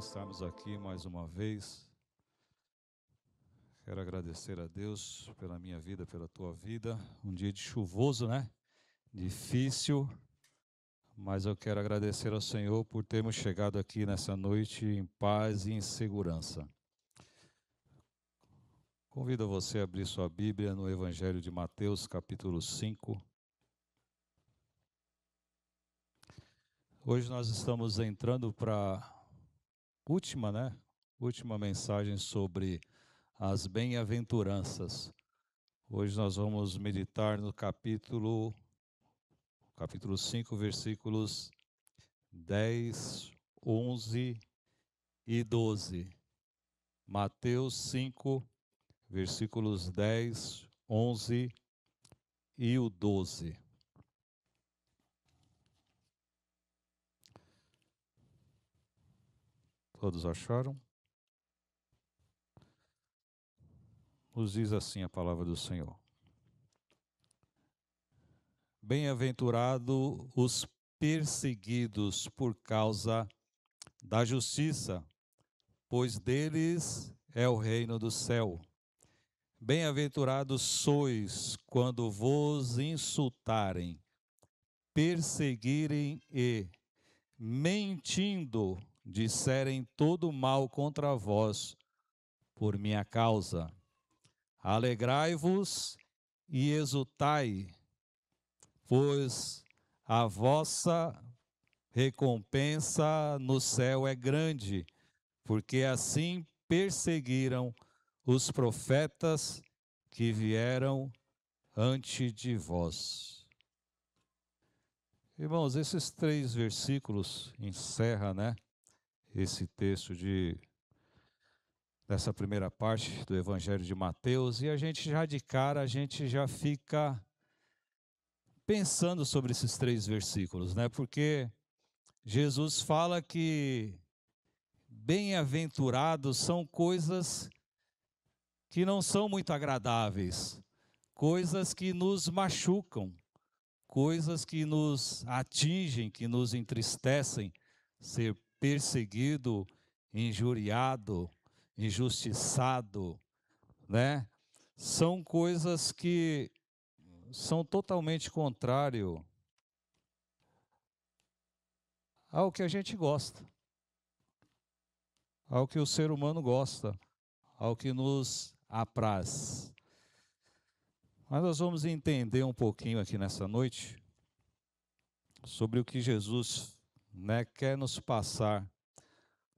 estarmos aqui mais uma vez. Quero agradecer a Deus pela minha vida, pela tua vida. Um dia de chuvoso, né? Difícil, mas eu quero agradecer ao Senhor por termos chegado aqui nessa noite em paz e em segurança. Convido você a abrir sua Bíblia no Evangelho de Mateus, capítulo 5. Hoje nós estamos entrando para a última mensagem sobre as bem-aventuranças. Hoje nós vamos meditar no capítulo 5, versículos 10, 11 e 12. Mateus 5, versículos 10, 11 e o 12. Todos acharam? Nos diz assim a palavra do Senhor. Bem-aventurado os perseguidos por causa da justiça, pois deles é o reino do céu. Bem-aventurados sois quando vos insultarem, perseguirem e, mentindo, disserem todo mal contra vós, por minha causa. Alegrai-vos e exultai, pois a vossa recompensa no céu é grande, porque assim perseguiram os profetas que vieram antes de vós. Irmãos, esses 3 versículos encerram, esse texto dessa primeira parte do Evangelho de Mateus, e a gente já de cara, a gente já fica pensando sobre esses 3 versículos, porque Jesus fala que bem-aventurados são coisas que não são muito agradáveis, coisas que nos machucam, coisas que nos atingem, que nos entristecem, ser perseguido, injuriado, injustiçado, São coisas que são totalmente contrário ao que a gente gosta, ao que o ser humano gosta, ao que nos apraz. Mas nós vamos entender um pouquinho aqui nessa noite sobre o que Jesus quer nos passar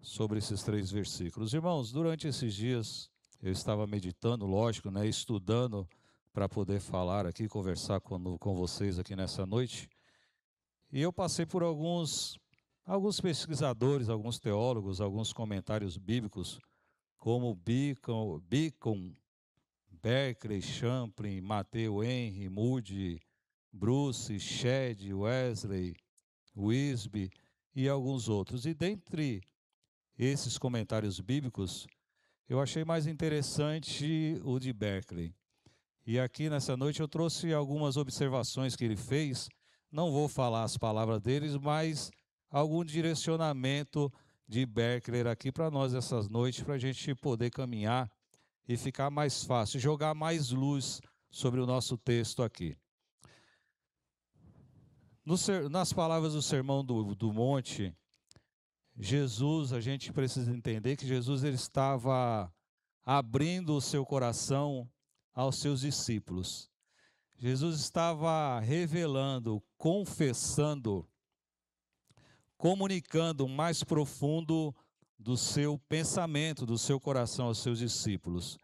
sobre esses 3 versículos. Irmãos, durante esses dias eu estava meditando, lógico, estudando para poder falar aqui, conversar com vocês aqui nessa noite. E eu passei por alguns pesquisadores, alguns teólogos, alguns comentários bíblicos, como Bacon, Berkeley, Champlin, Matthew Henry, Moody, Bruce, Shedd, Wesley, Wisby e alguns outros. E dentre esses comentários bíblicos, eu achei mais interessante o de Berkeley. E aqui nessa noite eu trouxe algumas observações que ele fez. Não vou falar as palavras deles, mas algum direcionamento de Berkeley aqui para nós essas noites, para a gente poder caminhar e ficar mais fácil, jogar mais luz sobre o nosso texto aqui. Nas palavras do Sermão do Monte, Jesus, a gente precisa entender que Jesus ele estava abrindo o seu coração aos seus discípulos. Jesus estava revelando, confessando, comunicando o mais profundo do seu pensamento, do seu coração aos seus discípulos.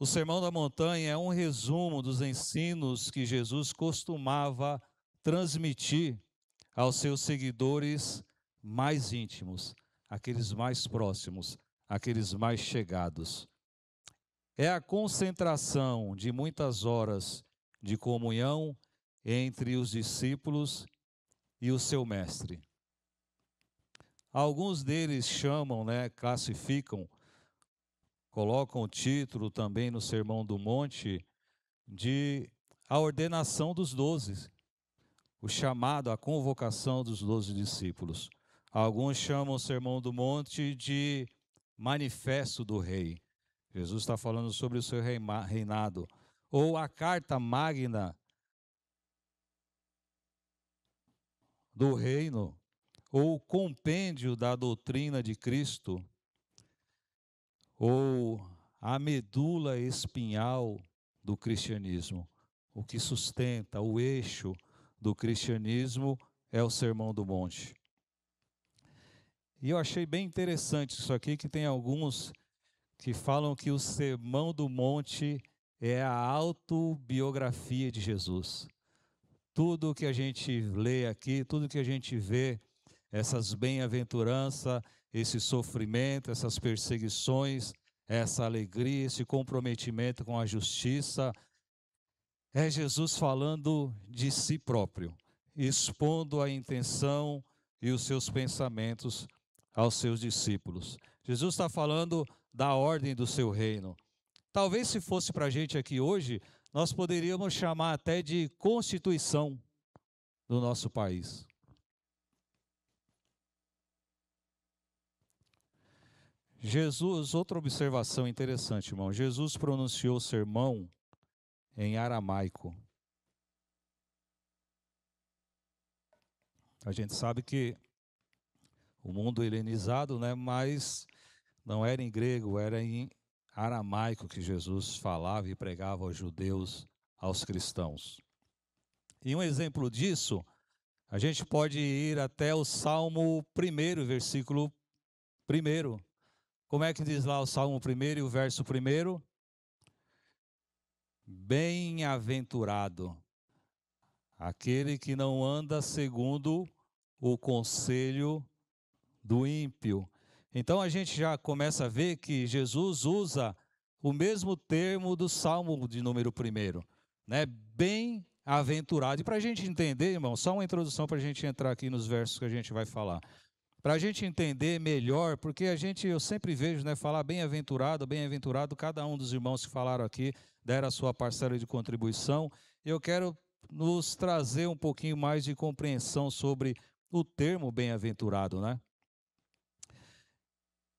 O Sermão da Montanha é um resumo dos ensinos que Jesus costumava transmitir aos seus seguidores mais íntimos, aqueles mais próximos, aqueles mais chegados. É a concentração de muitas horas de comunhão entre os discípulos e o seu mestre. Alguns deles chamam, classificam, colocam o título também no Sermão do Monte de a ordenação dos 12, o chamado, a convocação dos 12 discípulos. Alguns chamam o Sermão do Monte de Manifesto do Rei. Jesus está falando sobre o seu reinado. Ou a Carta Magna do Reino, ou o Compêndio da Doutrina de Cristo, ou a medula espinhal do cristianismo. O que sustenta, o eixo do cristianismo é o Sermão do Monte. E eu achei bem interessante isso aqui, que tem alguns que falam que o Sermão do Monte é a autobiografia de Jesus. Tudo que a gente lê aqui, tudo que a gente vê, essas bem-aventuranças, esse sofrimento, essas perseguições, essa alegria, esse comprometimento com a justiça, é Jesus falando de si próprio, expondo a intenção e os seus pensamentos aos seus discípulos. Jesus está falando da ordem do seu reino. Talvez se fosse para a gente aqui hoje, nós poderíamos chamar até de Constituição do nosso país. Jesus, outra observação interessante, irmão. Jesus pronunciou o sermão em aramaico. A gente sabe que o mundo helenizado, né, mas não era em grego, era em aramaico que Jesus falava e pregava aos judeus, aos cristãos. E um exemplo disso, a gente pode ir até o Salmo 1, versículo 1. Como é que diz lá o Salmo 1 e o verso 1? Bem-aventurado aquele que não anda segundo o conselho do ímpio. Então a gente já começa a ver que Jesus usa o mesmo termo do Salmo de número 1, né? Bem-aventurado. E para a gente entender, irmão, só uma introdução para a gente entrar aqui nos versos que a gente vai falar. Para a gente entender melhor, porque eu sempre vejo, né, falar bem-aventurado, bem-aventurado, cada um dos irmãos que falaram aqui deram a sua parcela de contribuição. Eu quero nos trazer um pouquinho mais de compreensão sobre o termo bem-aventurado, né?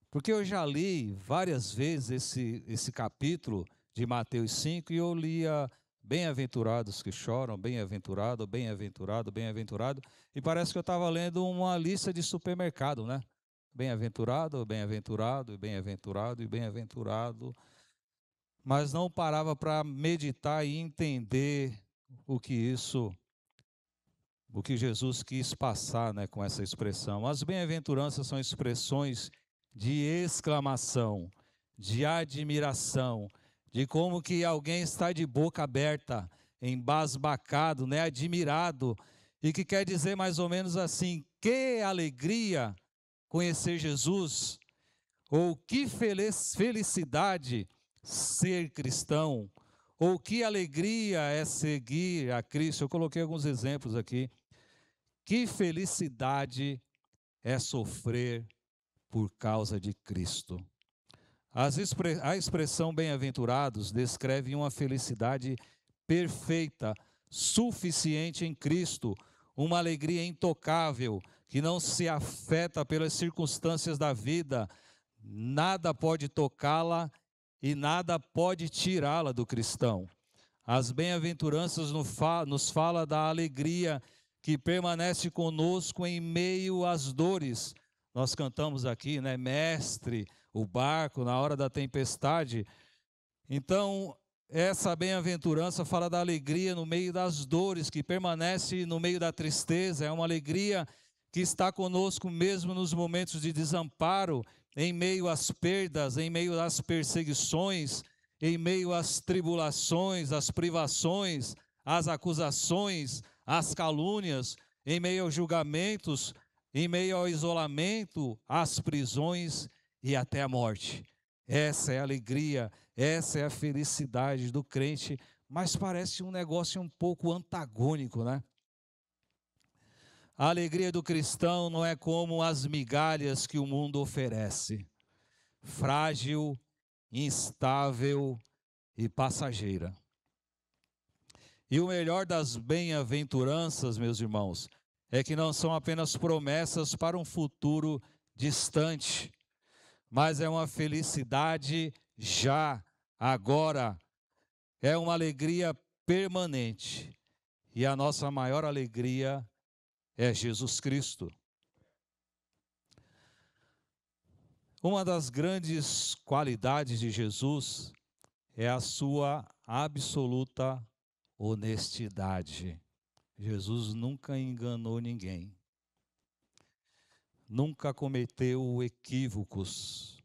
Porque eu já li várias vezes esse capítulo de Mateus 5 e eu lia bem-aventurados que choram, bem-aventurado, bem-aventurado, bem-aventurado, e parece que eu estava lendo uma lista de supermercado, né? Bem-aventurado, bem-aventurado, bem-aventurado e bem-aventurado, mas não parava para meditar e entender o que Jesus quis passar, né, com essa expressão. As bem-aventuranças são expressões de exclamação, de admiração, de como que alguém está de boca aberta, embasbacado, né, admirado, e que quer dizer mais ou menos assim: que alegria conhecer Jesus, ou que felicidade ser cristão, ou que alegria é seguir a Cristo. Eu coloquei alguns exemplos aqui. Que felicidade é sofrer por causa de Cristo. A expressão bem-aventurados descreve uma felicidade perfeita, suficiente em Cristo, uma alegria intocável, que não se afeta pelas circunstâncias da vida, nada pode tocá-la e nada pode tirá-la do cristão. As bem-aventuranças nos fala da alegria que permanece conosco em meio às dores. Nós cantamos aqui, né, mestre, o barco na hora da tempestade. Então, essa bem-aventurança fala da alegria no meio das dores, que permanece no meio da tristeza. É uma alegria que está conosco mesmo nos momentos de desamparo, em meio às perdas, em meio às perseguições, em meio às tribulações, às privações, às acusações, às calúnias, em meio aos julgamentos, em meio ao isolamento, às prisões e até a morte. Essa é a alegria, essa é a felicidade do crente, mas parece um negócio um pouco antagônico, né? A alegria do cristão não é como as migalhas que o mundo oferece, frágil, instável e passageira. E o melhor das bem-aventuranças, meus irmãos, é que não são apenas promessas para um futuro distante, mas é uma felicidade já, agora. É uma alegria permanente. E a nossa maior alegria é Jesus Cristo. Uma das grandes qualidades de Jesus é a sua absoluta honestidade. Jesus nunca enganou ninguém. Nunca cometeu equívocos.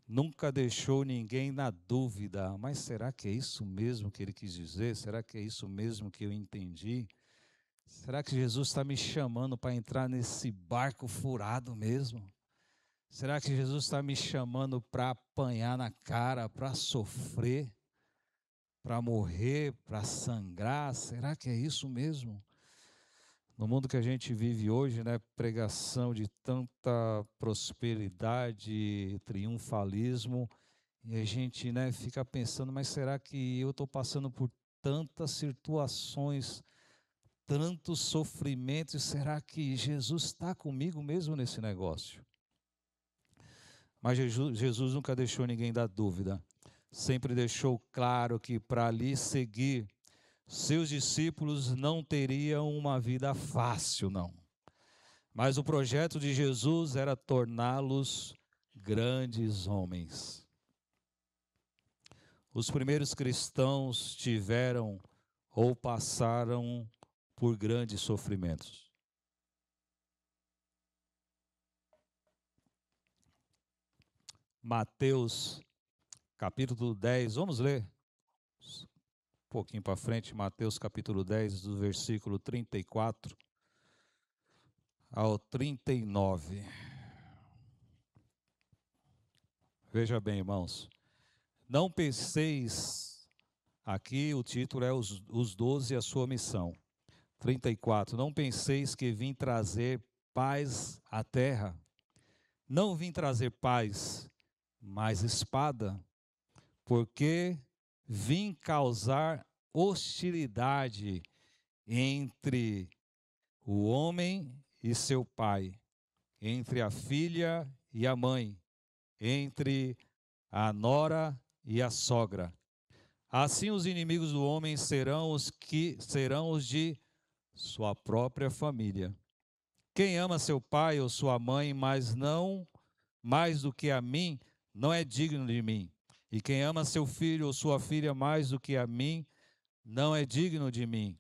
Nunca deixou ninguém na dúvida. Mas será que é isso mesmo que ele quis dizer? Será que é isso mesmo que eu entendi? Será que Jesus está me chamando para entrar nesse barco furado mesmo? Será que Jesus está me chamando para apanhar na cara, para sofrer, para morrer, para sangrar? Será que é isso mesmo? No mundo que a gente vive hoje, né, pregação de tanta prosperidade, triunfalismo, e a gente, né, fica pensando, mas será que eu estou passando por tantas situações, tantos sofrimentos, será que Jesus está comigo mesmo nesse negócio? Mas Jesus nunca deixou ninguém dar dúvida. Sempre deixou claro que para ali seguir, seus discípulos não teriam uma vida fácil, não. Mas o projeto de Jesus era torná-los grandes homens. Os primeiros cristãos tiveram ou passaram por grandes sofrimentos. Mateus, capítulo 10, vamos ler um pouquinho para frente, Mateus capítulo 10, do versículo 34 ao 39. Veja bem, irmãos, não penseis, aqui o título é os 12 e a sua missão. 34, não penseis que vim trazer paz à terra. Não vim trazer paz, mas espada, porque vim causar hostilidade entre o homem e seu pai, entre a filha e a mãe, entre a nora e a sogra. Assim os inimigos do homem serão os de sua própria família. Quem ama seu pai ou sua mãe, mas não mais do que a mim, não é digno de mim. E quem ama seu filho ou sua filha mais do que a mim, não é digno de mim.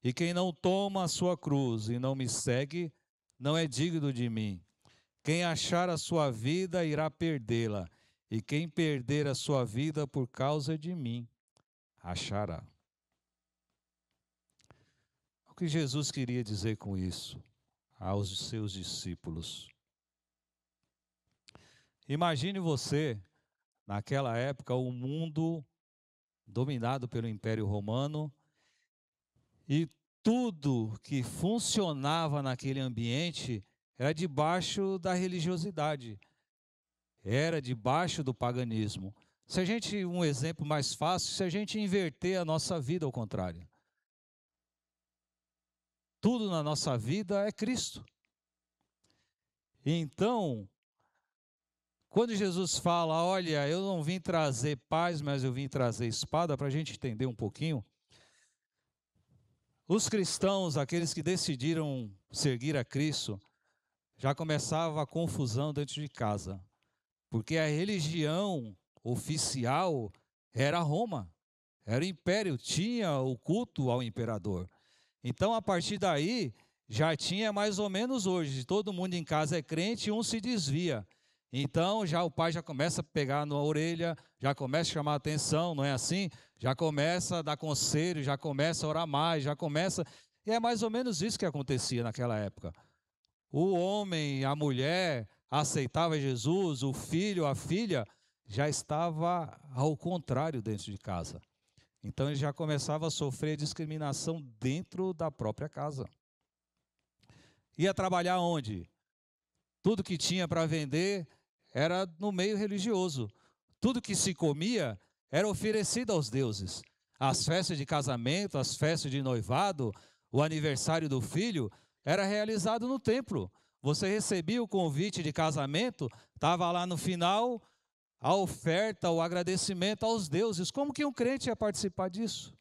E quem não toma a sua cruz e não me segue, não é digno de mim. Quem achar a sua vida irá perdê-la, e quem perder a sua vida por causa de mim, achará. O que Jesus queria dizer com isso aos seus discípulos? Imagine você, naquela época, o mundo dominado pelo Império Romano, e tudo que funcionava naquele ambiente era debaixo da religiosidade, era debaixo do paganismo. Um exemplo mais fácil, se a gente inverter a nossa vida ao contrário. Tudo na nossa vida é Cristo. Então, quando Jesus fala, olha, eu não vim trazer paz, mas eu vim trazer espada, para a gente entender um pouquinho, os cristãos, aqueles que decidiram seguir a Cristo, já começava a confusão dentro de casa, porque a religião oficial era Roma, era o império, tinha o culto ao imperador. Então, a partir daí, já tinha mais ou menos hoje, todo mundo em casa é crente e um se desvia. Então, já o pai já começa a pegar na orelha, já começa a chamar a atenção, não é assim? Já começa a dar conselho, já começa a orar mais, já começa... E é mais ou menos isso que acontecia naquela época. O homem, a mulher aceitava Jesus, o filho, a filha, já estava ao contrário dentro de casa. Então, ele já começava a sofrer discriminação dentro da própria casa. Ia trabalhar onde? Tudo que tinha para vender era no meio religioso. Tudo que se comia era oferecido aos deuses. As festas de casamento, as festas de noivado, o aniversário do filho era realizado no templo. Você recebia o convite de casamento, estava lá no final a oferta, o agradecimento aos deuses. Como que um crente ia participar disso?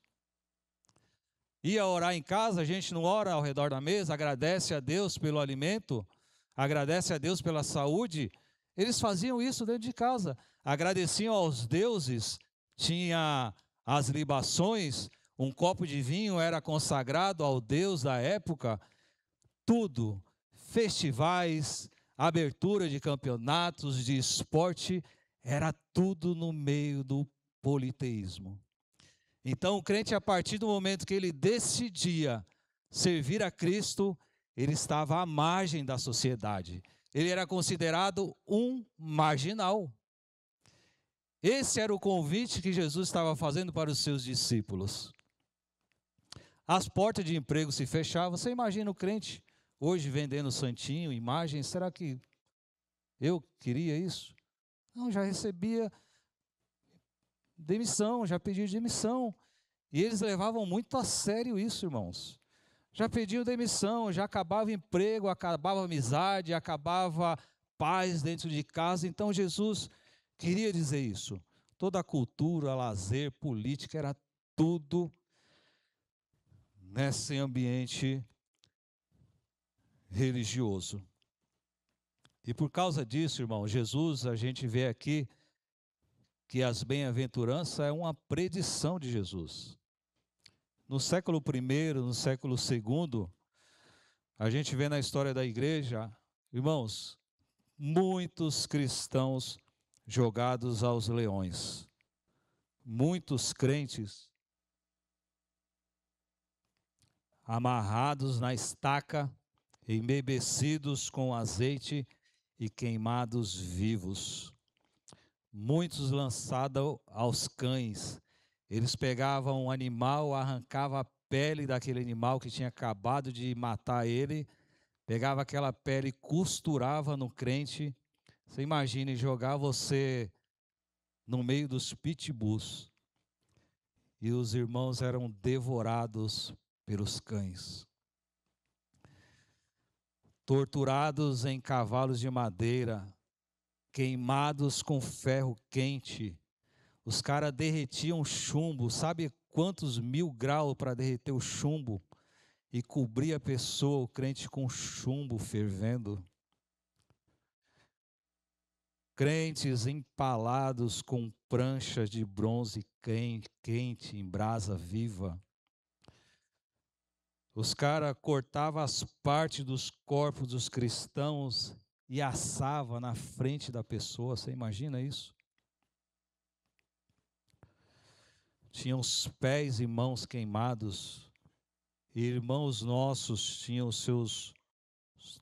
Ia orar em casa, a gente não ora ao redor da mesa, agradece a Deus pelo alimento, agradece a Deus pela saúde. Eles faziam isso dentro de casa, agradeciam aos deuses, tinha as libações, um copo de vinho era consagrado ao Deus da época, tudo, festivais, abertura de campeonatos de esporte, era tudo no meio do politeísmo. Então, o crente, a partir do momento que ele decidia servir a Cristo, ele estava à margem da sociedade. Ele era considerado um marginal. Esse era o convite que Jesus estava fazendo para os seus discípulos. As portas de emprego se fechavam. Você imagina o crente hoje vendendo santinho, imagens? Será que eu queria isso? Não, já recebia demissão, já pediu demissão. E eles levavam muito a sério isso, irmãos. Já pediam demissão, já acabava emprego, acabava amizade, acabava paz dentro de casa. Então Jesus queria dizer isso. Toda a cultura, lazer, política, era tudo nesse ambiente religioso. E por causa disso, irmão, Jesus, a gente vê aqui que as bem-aventuranças é uma predição de Jesus. No século I, no século II, a gente vê na história da igreja, irmãos, muitos cristãos jogados aos leões. Muitos crentes amarrados na estaca, embebecidos com azeite e queimados vivos. Muitos lançados aos cães. Eles pegavam um animal, arrancavam a pele daquele animal que tinha acabado de matar ele, pegava aquela pele e costurava no crente. Você imagine jogar você no meio dos pitbulls. E os irmãos eram devorados pelos cães. Torturados em cavalos de madeira, queimados com ferro quente. Os caras derretiam chumbo, sabe quantos 1000 graus para derreter o chumbo? E cobria a pessoa, o crente, com chumbo fervendo. Crentes empalados com pranchas de bronze quente em brasa viva. Os caras cortavam as partes dos corpos dos cristãos e assavam na frente da pessoa. Você imagina isso? Tinham os pés e mãos queimados. E irmãos nossos tinham os seus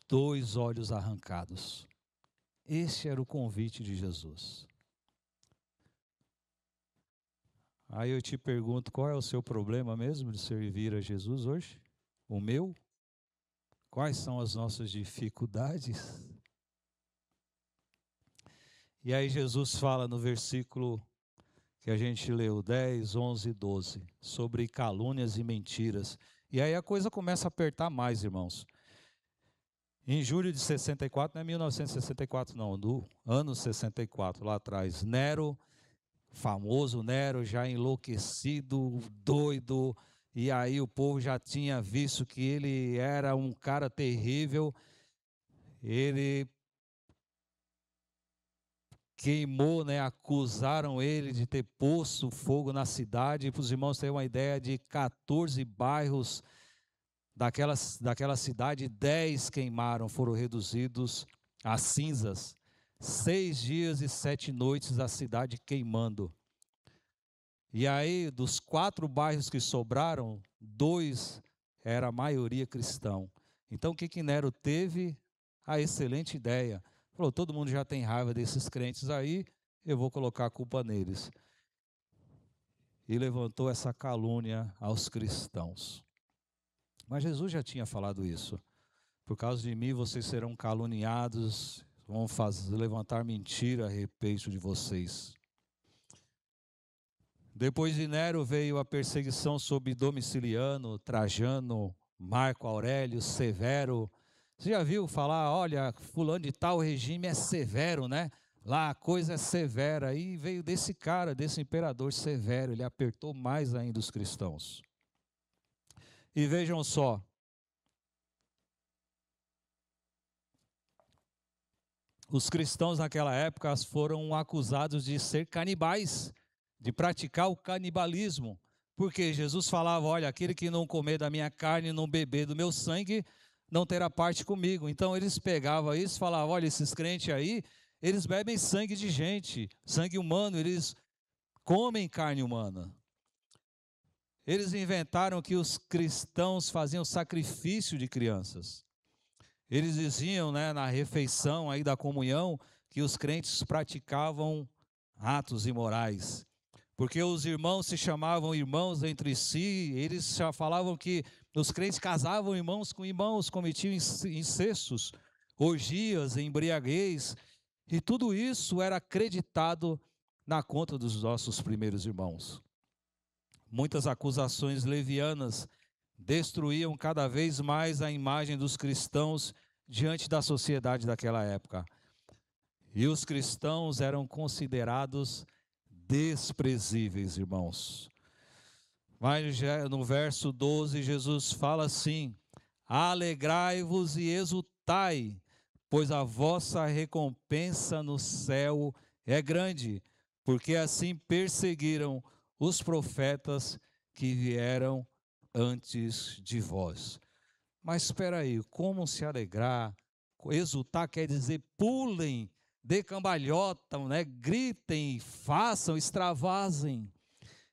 2 olhos arrancados. Esse era o convite de Jesus. Aí eu te pergunto, qual é o seu problema mesmo de servir a Jesus hoje? O meu? Quais são as nossas dificuldades? E aí Jesus fala no versículo que a gente leu, 10, 11 e 12, sobre calúnias e mentiras. E aí a coisa começa a apertar mais, irmãos. Em julho de 64, não é 1964 não, do ano 64, lá atrás, Nero, famoso Nero, já enlouquecido, doido, e aí o povo já tinha visto que ele era um cara terrível, ele queimou, acusaram ele de ter posto fogo na cidade. Para os irmãos terem uma ideia, de 14 bairros daquela cidade, 10 queimaram, foram reduzidos a cinzas. 6 dias e 7 noites a cidade queimando. E aí, dos 4 bairros que sobraram, 2 era a maioria cristão. Então, o que Nero teve? A excelente ideia. Falou, todo mundo já tem raiva desses crentes aí, eu vou colocar a culpa neles. E levantou essa calúnia aos cristãos. Mas Jesus já tinha falado isso. Por causa de mim vocês serão caluniados, vão levantar mentira a respeito de vocês. Depois de Nero veio a perseguição sobre Domiciliano, Trajano, Marco Aurélio Severo. Você já viu falar, olha, fulano de tal regime é severo, né? Lá a coisa é severa. E veio desse cara, desse imperador Severo, ele apertou mais ainda os cristãos. E vejam só, os cristãos naquela época foram acusados de ser canibais, de praticar o canibalismo. Porque Jesus falava, olha, aquele que não comer da minha carne e não beber do meu sangue, não terá parte comigo. Então eles pegavam isso e falavam, olha, esses crentes aí, eles bebem sangue de gente, sangue humano, eles comem carne humana. Eles inventaram que os cristãos faziam sacrifício de crianças. Eles diziam, né, na refeição aí da comunhão, que os crentes praticavam atos imorais. Porque os irmãos se chamavam irmãos entre si, eles já falavam que os crentes casavam irmãos com irmãos, cometiam incestos, orgias, embriaguez, e tudo isso era acreditado na conta dos nossos primeiros irmãos. Muitas acusações levianas destruíam cada vez mais a imagem dos cristãos diante da sociedade daquela época. E os cristãos eram considerados desprezíveis, irmãos. Mas no verso 12, Jesus fala assim: alegrai-vos e exultai, pois a vossa recompensa no céu é grande, porque assim perseguiram os profetas que vieram antes de vós. Mas espera aí, como se alegrar? Exultar quer dizer pulem, dê cambalhota, né? Gritem, façam, extravasem.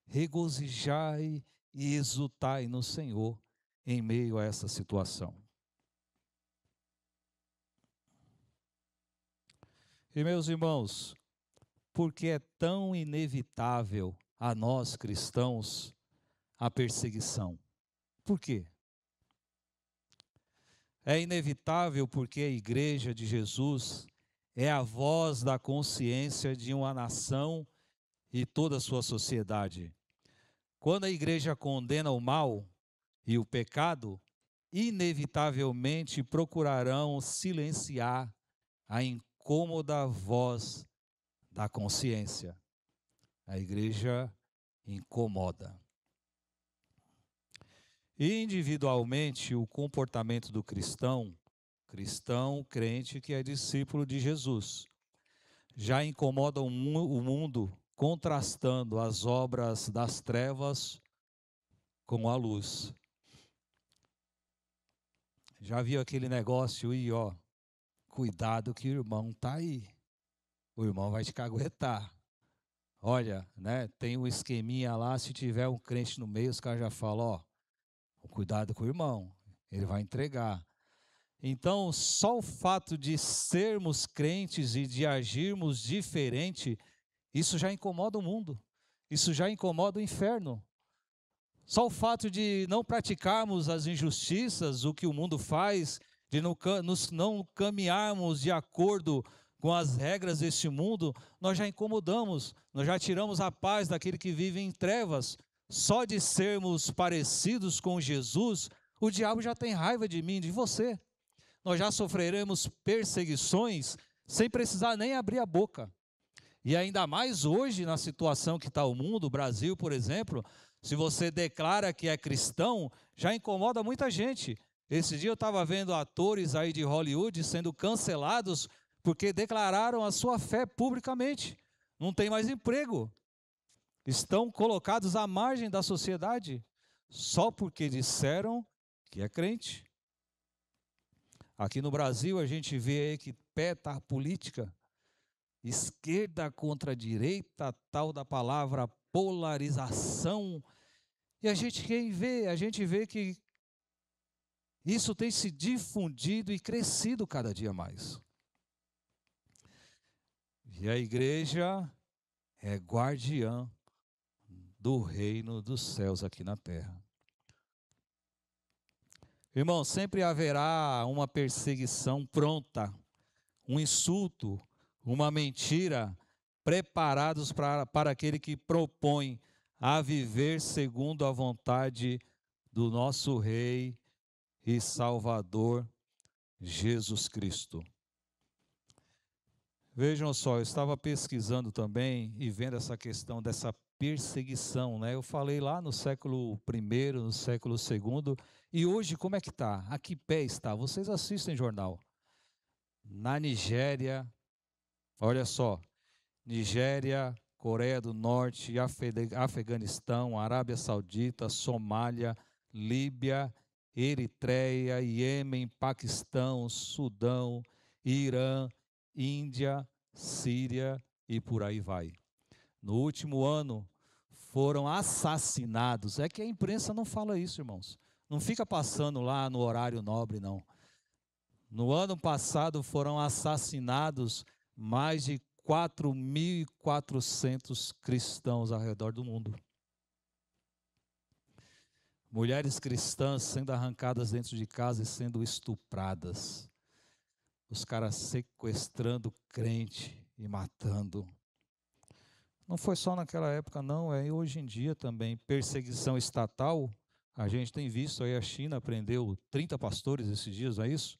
Regozijai e exultai no Senhor em meio a essa situação. E meus irmãos, por que é tão inevitável a nós cristãos a perseguição? Por quê? É inevitável porque a igreja de Jesus é a voz da consciência de uma nação e toda a sua sociedade. Quando a igreja condena o mal e o pecado, inevitavelmente procurarão silenciar a incômoda voz da consciência. A igreja incomoda. E individualmente, o comportamento do cristão, crente que é discípulo de Jesus, já incomoda o mundo, contrastando as obras das trevas com a luz. Já viu aquele negócio aí, ó? Cuidado que o irmão está aí. O irmão vai te caguetar. Olha, né? Tem um esqueminha lá, se tiver um crente no meio, os caras já falam, ó, cuidado com o irmão, ele vai entregar. Então, só o fato de sermos crentes e de agirmos diferente, isso já incomoda o mundo, isso já incomoda o inferno. Só o fato de não praticarmos as injustiças, o que o mundo faz, de não caminharmos de acordo com as regras deste mundo, nós já incomodamos, nós já tiramos a paz daquele que vive em trevas. Só de sermos parecidos com Jesus, o diabo já tem raiva de mim, de você. Nós já sofreremos perseguições sem precisar nem abrir a boca. E ainda mais hoje, na situação que está o mundo, o Brasil, por exemplo, se você declara que é cristão, já incomoda muita gente. Esse dia eu estava vendo atores aí de Hollywood sendo cancelados porque declararam a sua fé publicamente. Não tem mais emprego. Estão colocados à margem da sociedade só porque disseram que é crente. Aqui no Brasil a gente vê aí que peta a política, esquerda contra direita, tal da palavra polarização, e a gente vê que isso tem se difundido e crescido cada dia mais. E a igreja é guardiã do reino dos céus aqui na terra. Irmão, sempre haverá uma perseguição pronta, um insulto, uma mentira, preparados para aquele que propõe a viver segundo a vontade do nosso Rei e Salvador Jesus Cristo. Vejam só, eu estava pesquisando também e vendo essa questão dessa perseguição, né? Eu falei lá no século I, no século II, e hoje como é que está? A que pé está? Vocês assistem jornal. Na Nigéria, olha só, Nigéria, Coreia do Norte, Afeganistão, Arábia Saudita, Somália, Líbia, Eritreia, Iêmen, Paquistão, Sudão, Irã, Índia, Síria e por aí vai. No último ano foram assassinados. É que a imprensa não fala isso, irmãos. Não fica passando lá no horário nobre, não. No ano passado foram assassinados mais de 4.400 cristãos ao redor do mundo. Mulheres cristãs sendo arrancadas dentro de casa e sendo estupradas. Os caras sequestrando crente e matando. Não foi só naquela época, não, é hoje em dia também. Perseguição estatal, a gente tem visto aí a China prendeu 30 pastores esses dias, não é isso?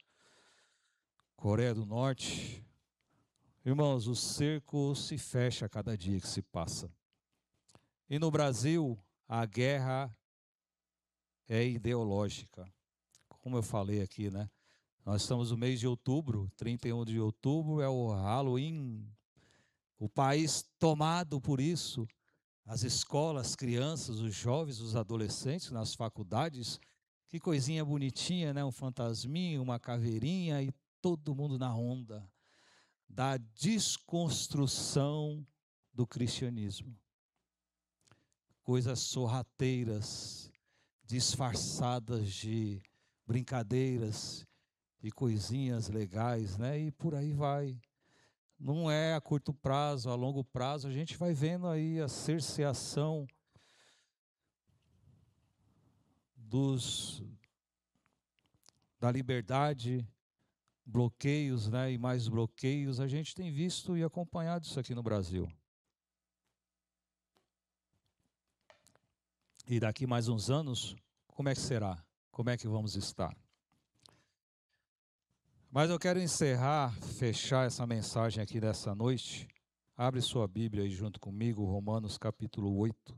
Coreia do Norte. Irmãos, o cerco se fecha a cada dia que se passa. E no Brasil, a guerra é ideológica. Como eu falei aqui, né? Nós estamos no mês de outubro, 31 de outubro é o Halloween. O país tomado por isso, as escolas, as crianças, os jovens, os adolescentes nas faculdades, que coisinha bonitinha, né? Um fantasminha, uma caveirinha e todo mundo na onda da desconstrução do cristianismo. Coisas sorrateiras, disfarçadas de brincadeiras e coisinhas legais, né? E por aí vai. Não é a curto prazo, a longo prazo, a gente vai vendo aí a cerceação da liberdade, bloqueios, né? E mais bloqueios, a gente tem visto e acompanhado isso aqui no Brasil. E daqui mais uns anos, como é que será? Como é que vamos estar? Mas eu quero encerrar, fechar essa mensagem aqui dessa noite. Abre sua Bíblia aí junto comigo, Romanos capítulo 8,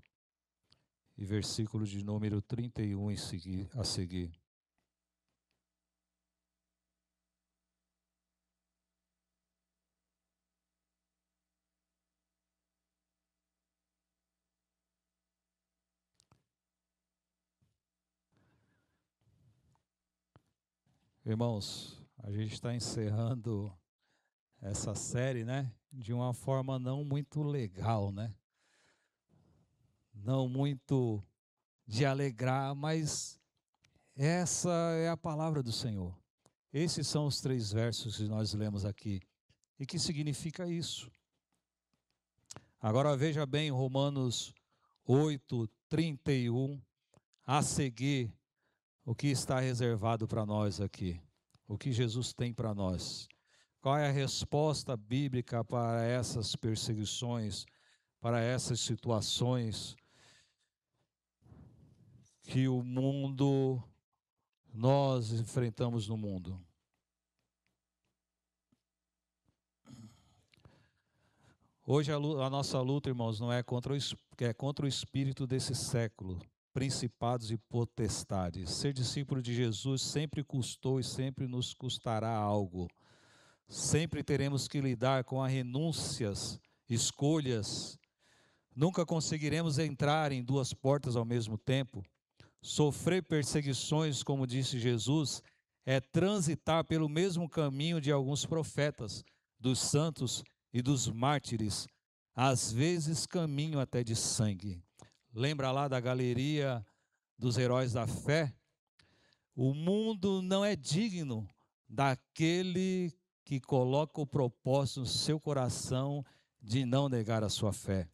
e versículo de número 31 a seguir. Irmãos, a gente está encerrando essa série, né? De uma forma não muito legal, né? Não muito de alegrar, mas essa é a palavra do Senhor. Esses são os 3 versos que nós lemos aqui. E que significa isso? Agora veja bem Romanos 8, 31, a seguir, o que está reservado para nós aqui. O que Jesus tem para nós. Qual é a resposta bíblica para essas perseguições, para essas situações que o mundo, nós enfrentamos no mundo? Hoje a nossa luta, irmãos, não é contra o espírito desse século, principados e potestades. Ser discípulo de Jesus sempre custou e sempre nos custará algo. Sempre teremos que lidar com as renúncias, escolhas. Nunca conseguiremos entrar em 2 portas ao mesmo tempo. Sofrer perseguições, como disse Jesus, é transitar pelo mesmo caminho de alguns profetas, dos santos e dos mártires, às vezes caminho até de sangue. Lembra lá da galeria dos heróis da fé? O mundo não é digno daquele que coloca o propósito no seu coração de não negar a sua fé.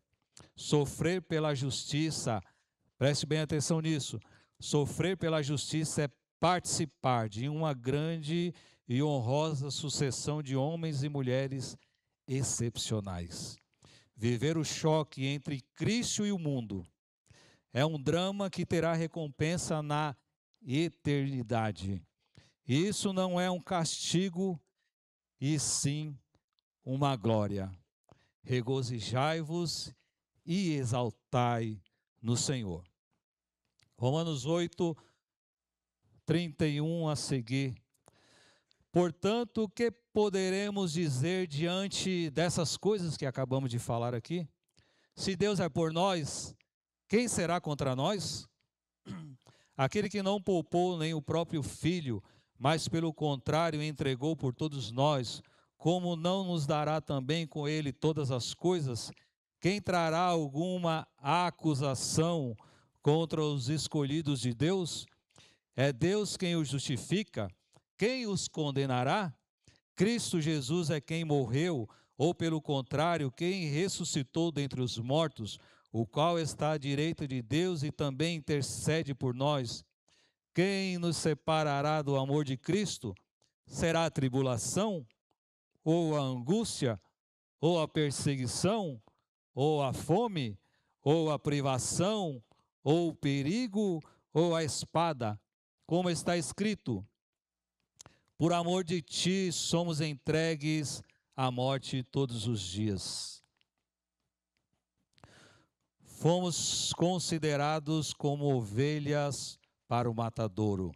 Sofrer pela justiça, preste bem atenção nisso, sofrer pela justiça é participar de uma grande e honrosa sucessão de homens e mulheres excepcionais. Viver o choque entre Cristo e o mundo é um drama que terá recompensa na eternidade. Isso não é um castigo, e sim uma glória. Regozijai-vos e exaltai no Senhor. Romanos 8, 31 a seguir. Portanto, o que poderemos dizer diante dessas coisas que acabamos de falar aqui? Se Deus é por nós, quem será contra nós? Aquele que não poupou nem o próprio Filho, mas pelo contrário entregou por todos nós, como não nos dará também com ele todas as coisas? Quem trará alguma acusação contra os escolhidos de Deus? É Deus quem os justifica. Quem os condenará? Cristo Jesus é quem morreu, ou pelo contrário, quem ressuscitou dentre os mortos, o qual está à direita de Deus e também intercede por nós. Quem nos separará do amor de Cristo? Será a tribulação, ou a angústia, ou a perseguição, ou a fome, ou a privação, ou o perigo, ou a espada? Como está escrito: por amor de ti somos entregues à morte todos os dias. Fomos considerados como ovelhas para o matadouro,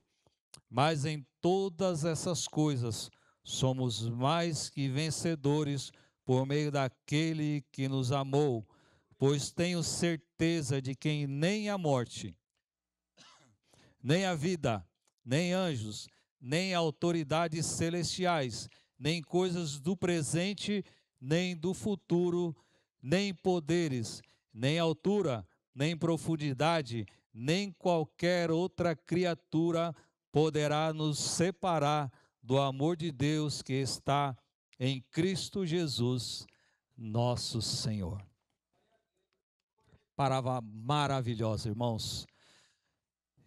mas em todas essas coisas somos mais que vencedores por meio daquele que nos amou, pois tenho certeza de que nem a morte, nem a vida, nem anjos, nem autoridades celestiais, nem coisas do presente, nem do futuro, nem poderes, nem altura, nem profundidade, nem qualquer outra criatura poderá nos separar do amor de Deus que está em Cristo Jesus, nosso Senhor. Palavra maravilhosa, irmãos.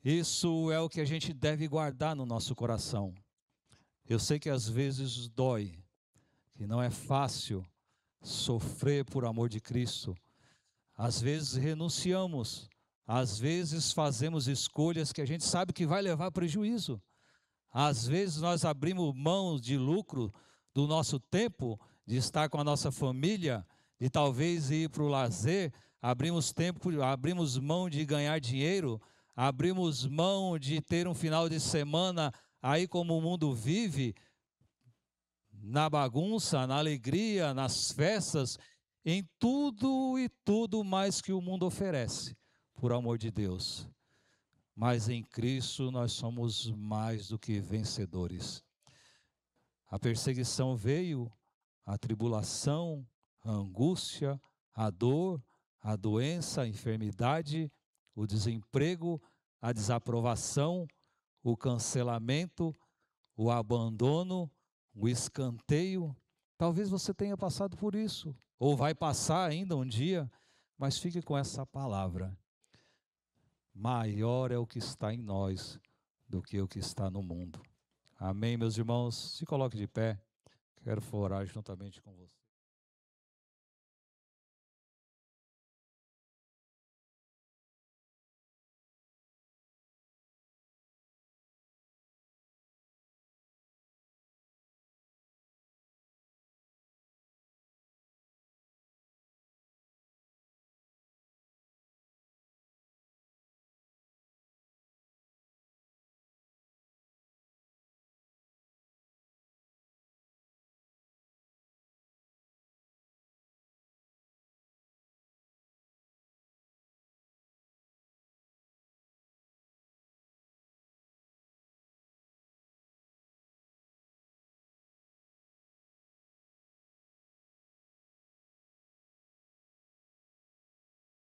Isso é o que a gente deve guardar no nosso coração. Eu sei que às vezes dói, que não é fácil sofrer por amor de Cristo. Às vezes renunciamos, às vezes fazemos escolhas que a gente sabe que vai levar prejuízo. Às vezes nós abrimos mão de lucro do nosso tempo, de estar com a nossa família, de talvez ir para o lazer, abrimos mão de ganhar dinheiro, abrimos mão de ter um final de semana aí como o mundo vive, na bagunça, na alegria, nas festas, em tudo e tudo mais que o mundo oferece, por amor de Deus. Mas em Cristo nós somos mais do que vencedores. A perseguição veio, a tribulação, a angústia, a dor, a doença, a enfermidade, o desemprego, a desaprovação, o cancelamento, o abandono, o escanteio. Talvez você tenha passado por isso, ou vai passar ainda um dia, mas fique com essa palavra. Maior é o que está em nós do que o que está no mundo. Amém, meus irmãos? Se coloque de pé. Quero orar juntamente com você.